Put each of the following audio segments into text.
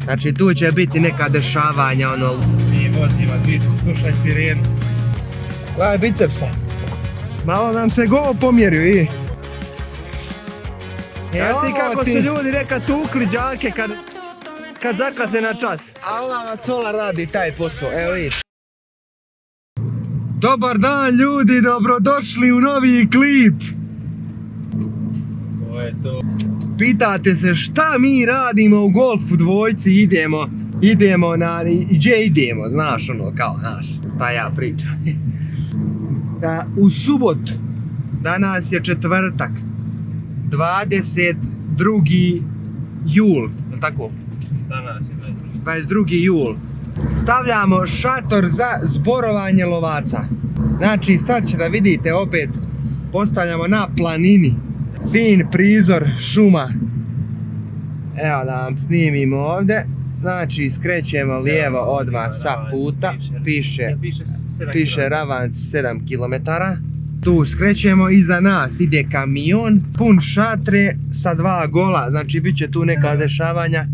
Znači tu će biti neka dešavanja, ono... Mi vozimo dvicu, slušaj sirenu. Gledaj bicepsa. Malo nam se go pomjerio i... Znaš ti kako su ljudi nekad tukli džake kad zakasne na čas? A ova macola radi taj posao, evo vidiš. Dobar dan ljudi, dobrodošli u novi klip. To je to. Pitate se šta mi radimo u golfu dvojci, idemo na, gdje idemo, znaš ono kao, znaš, pa ja pričam. U subotu, danas je četvrtak, 22. jul, je tako? Danas je 22. jul. Stavljamo šator za zborovanje lovaca. Znači sad će da vidite opet, postavljamo na planini. Fin prizor šuma. Evo da vam snimimo ovdje. Znači skrećemo lijevo odmah sa puta. Piše Ravanc 7 km. Tu skrećemo, iza nas ide kamion pun šatre sa 2 gola. Znači bit će tu neka dešavanja.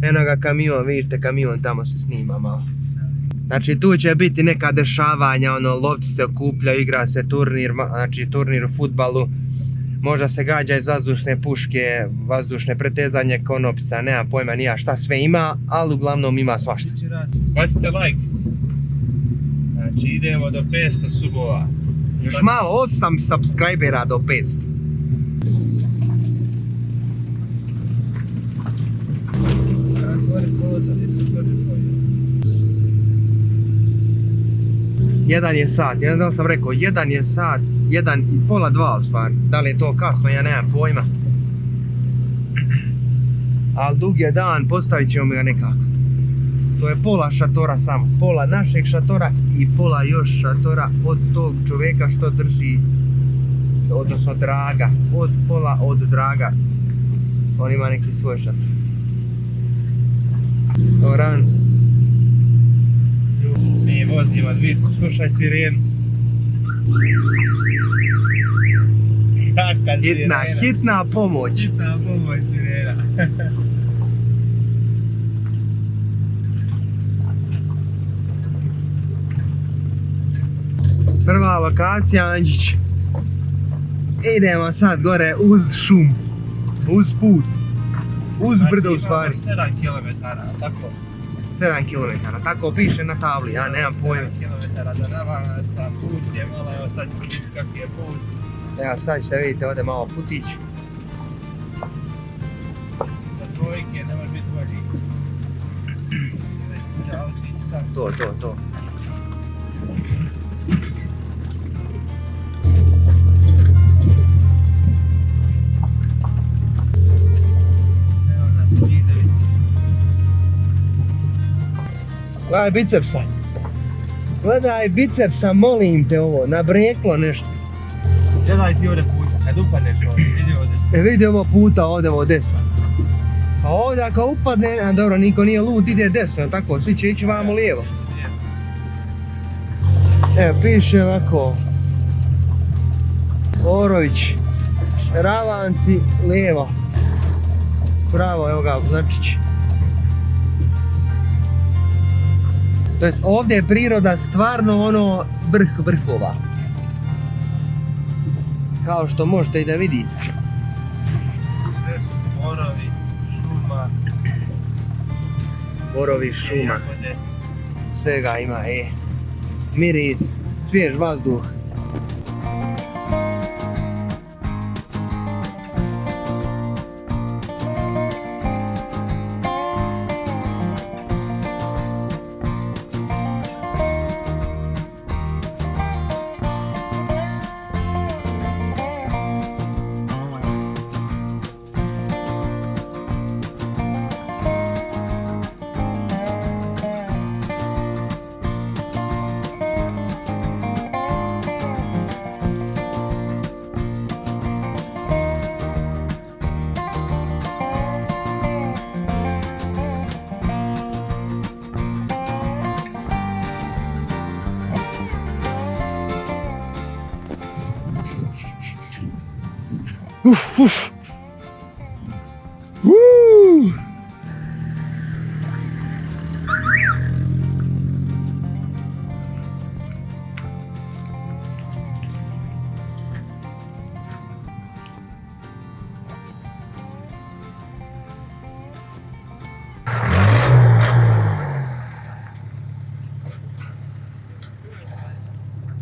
Eno ga kamion, vidite kamion tamo se snima malo. Znači tu će biti neka dešavanja, ono lovci se okupljaju, igra se turnir, znači turnir u fudbalu. Možda se gađa iz vazdušne puške, vazdušne pretezanje konopca, nema pojma nija šta sve ima, ali uglavnom ima svašta. Bacite like. Znači idemo do 500 subova. Još malo, 8 subscribera do 500. Jedan je sat, ja znam sam rekao, jedan je sat, 1 i pola 2 u stvari. Da li je to kasno, ja nemam pojma. Ali dug je dan, postavit ćemo ga nekako. To je pola šatora samo, pola našeg šatora i pola još šatora od tog čovjeka što drži, odnosno Draga, pola od Draga. On ima neki svoj šator. Doran. Mi vozimo dvicu, slušaj sirenu. Kakva sirena? Hitna pomoć. Hitna pomoć sirena. Prva lokacija Anđić. Idemo sad gore uz šum, uz put, uz brdo u stvari. 7 km, tako? 7 km, tako piše na tabli, ja nemam pojma. 7 km do Ravanca, put je malo, evo sad ću vidjeti kak je put. Evo sad ćete vidite ovdje malo putić. Za dvojke ne može biti bolji. To. Gledaj bicepsa. Gledaj bicepsa, molim te ovo, nabreklo nešto. Gledaj ti ovdje puta, kad upadneš ovdje, vidi ovdje. Vidi ovo puta ovdje, ovo desno. A ovdje ako upadne, a dobro, niko nije lud, ide desno, tako, svi će ići vamo lijevo. Evo, piše ovako. Orović, Ravanci, lijevo. Pravo, evo ga, značić. To jest ovdje je priroda stvarno ono vrh vrhova. Kao što možete i da vidite. Sve su borovi, šuma. Borovi, šuma. Svega ima, miris, svjež vazduh.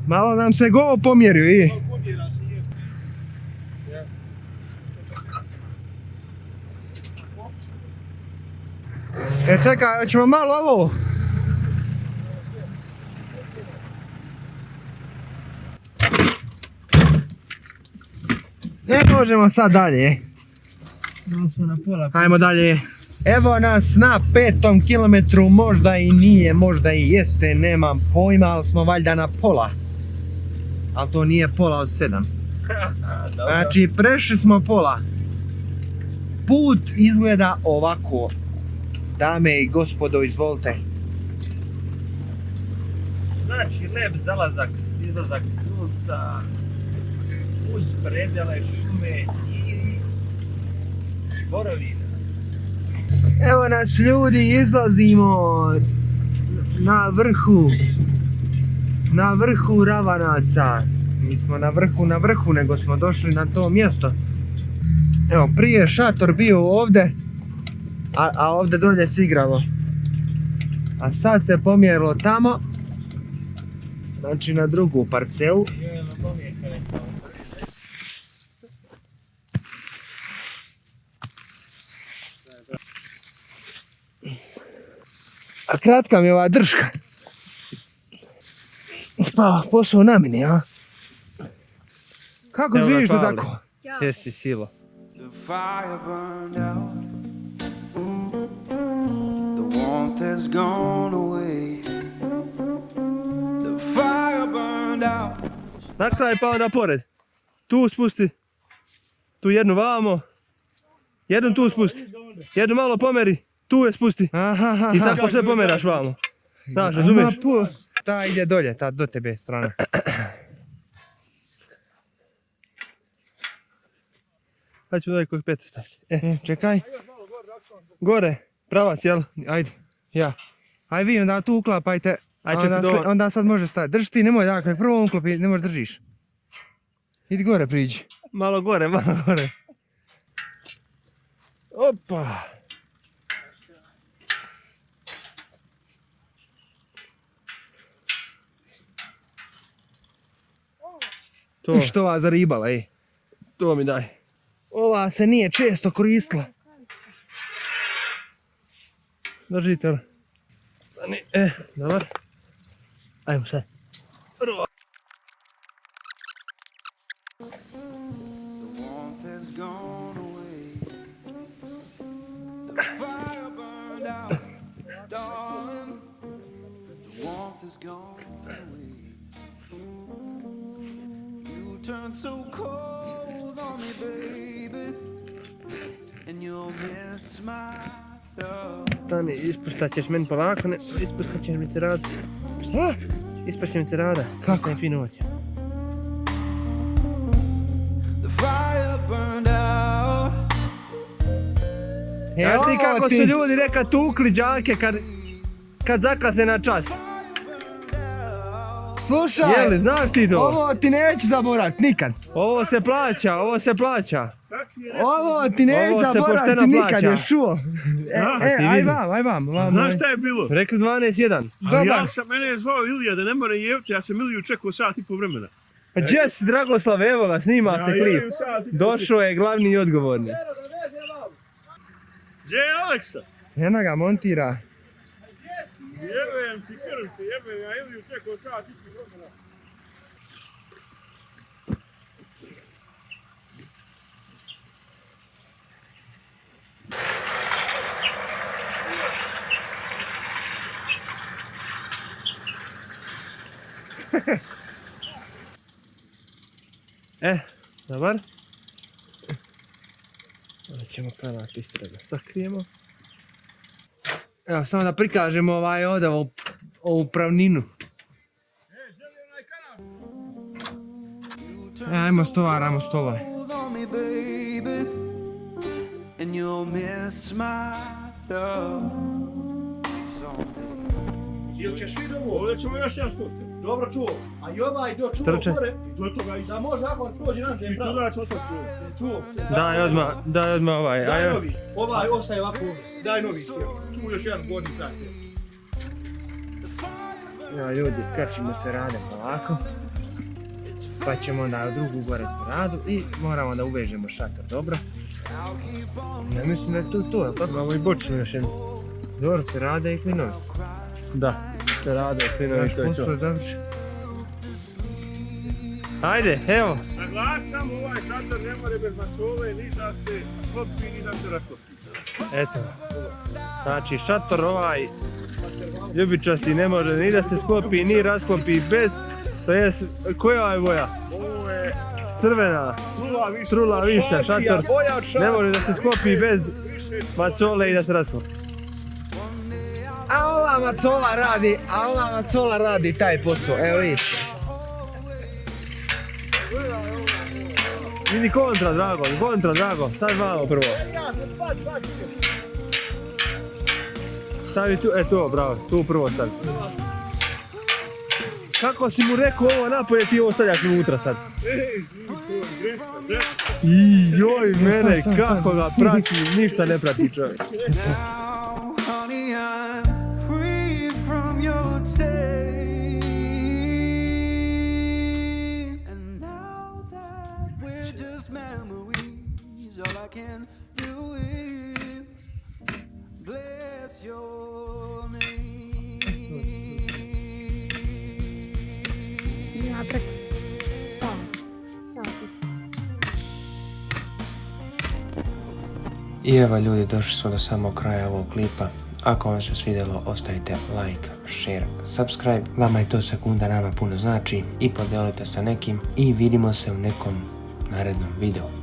Malo nam se go pomjerio i... Čekaj, hoćemo malo ovo. Možemo sad dalje. Hajmo dalje. Evo nas na 5. kilometru, možda i nije, možda i jeste, nemam pojma, ali smo valjda na pola. Ali to nije pola od 7. Znači, prešli smo pola. Put izgleda ovako. Dame i gospodo, izvolite. Znači, lep zalazak, izlazak sunca, uz predjele šume i borovina. Evo nas ljudi, izlazimo na vrhu Ravanaca. Nismo na vrhu, nego smo došli na to mjesto. Evo, prije je šator bio ovdje, a ovdje dolje se igralo. A sad se pomjerilo tamo, znači na drugu parcelu. A kratka mi je ova držka. Spao posao na meni, a? Kako živiš to tako? Jesi silo. The fire burned out. The warmth has gone away. The fire burned out. Na kraj pao na pored. Tu spusti. Tu jednu vamo. Jednu tu spusti. Jednu malo pomeri. Tu je spusti. Aha. I tako sve pomeraš vamo. Znaš, razumiješ? Ta ide dolje, ta do tebe strana. Sad ću daj kojih 5 staviti. Čekaj. Gore, pravac, jel? Ajde, ja. Aj vi onda tu uklapajte. Aj, čekaj, onda sad može staviti. Drži ti, nemoj dakle, prvo uklopi, ne možeš držiš. Idi gore priđi. Malo gore. Opa. To. Što ova zaribala, ej. To mi daj. Ova se nije često koristila. Držite li? Dobar. Ajmo sad. Prvo. The warmth has gone away. The fire burned out. Darling, the warmth has gone away. You turned so cold on me, baby. And you'll miss my love. Stani, ispustat ćeš meni polako, ne, ispustat ćeš mi cerada. Šta? Ispust će mi cerada. Kako? Sam fino oće. The fire burned out. Znaš ti kako su ljudi nekad tukli đake kad zakasne na čas? Slušaj, Jeli, znaš ti to? ovo ti neću zaboraviti nikad. Ovo se plaća. Ovo ti neću Ovo se zaboraviti pošteno nikad, plaća. još čuo. ti Aj vidi. vam. Znaš šta je bilo? Rekli 12-1. Dobar. Mene je zvao Ilija da ne mora jevti, ja sam Iliju čekao sat i po vremena. Pa gdje si Dragoslav, evo ga, snima se klip. Došao je glavni i odgovorni. Gdje je Aleksa? Eno ga montira. Jebem ti krv te, jebem, ja Iliju čekao sat i po vremena. Dobar. Onda ćemo pelat isto da ga sakrijemo. Evo, samo da prikažemo ovdje ovu pravninu. Ajmo stovar. Hold on me, baby, and you'll miss my love. Jel ćeš vidio ovo? Ovdje ćemo još jedan spustiti. Dobro tu, a i ovaj do čuo Trče. gore, Do toga i da može ako prođe nam I tu da ćemo sad čuo. tu. Daj odmah ovaj. Daj Ajmo. novi, ovaj ostaje ovako, daj novi. Tu još jedan gornji trak je. Ja, ljudi, kačimo se rade polako. pa ćemo onda u drugu gore ceradu i moramo da uvežemo šator, dobro? Ja mislim da je to, jel tako? Imamo i bočnu još jednu. Dobro, cerada i klinovi. Da, se rade, klinovi, Naš to je posao to. je završen. Ajde, evo. Naglašam, ovaj šator ne more bez macole, ni da se sklopi, ni da se rasklopi. Eto. Znači, šator ovaj ljubičasti ne može ni da se sklopi, ni rasklopi bez, to jest, koja je boja? Ovo je Crvena, trula višnja, šator ne može da se sklopi bez macole i da se rasklopi. A ova macola radi taj posao, evo vidiš. Vidi kontra, Drago, sad malo prvo. Stavi tu, to, bravo, tu prvo stavi. Kako si mu rekao ovo napolje, ti ovo stavljaš unutra sad. I joj mene, kako ga prati, ništa ne prati čovjek. Now, honey, I'm free from your taste. And now that we're just memories, all I can do is bless your name. Ja, tak. Sam. I evo ljudi, došli smo do samog kraja ovog klipa. Ako vam se svidjelo, ostavite like, share, subscribe. Vama je to sekunda, nama puno znači. I podijelite sa nekim. I vidimo se u nekom narednom videu.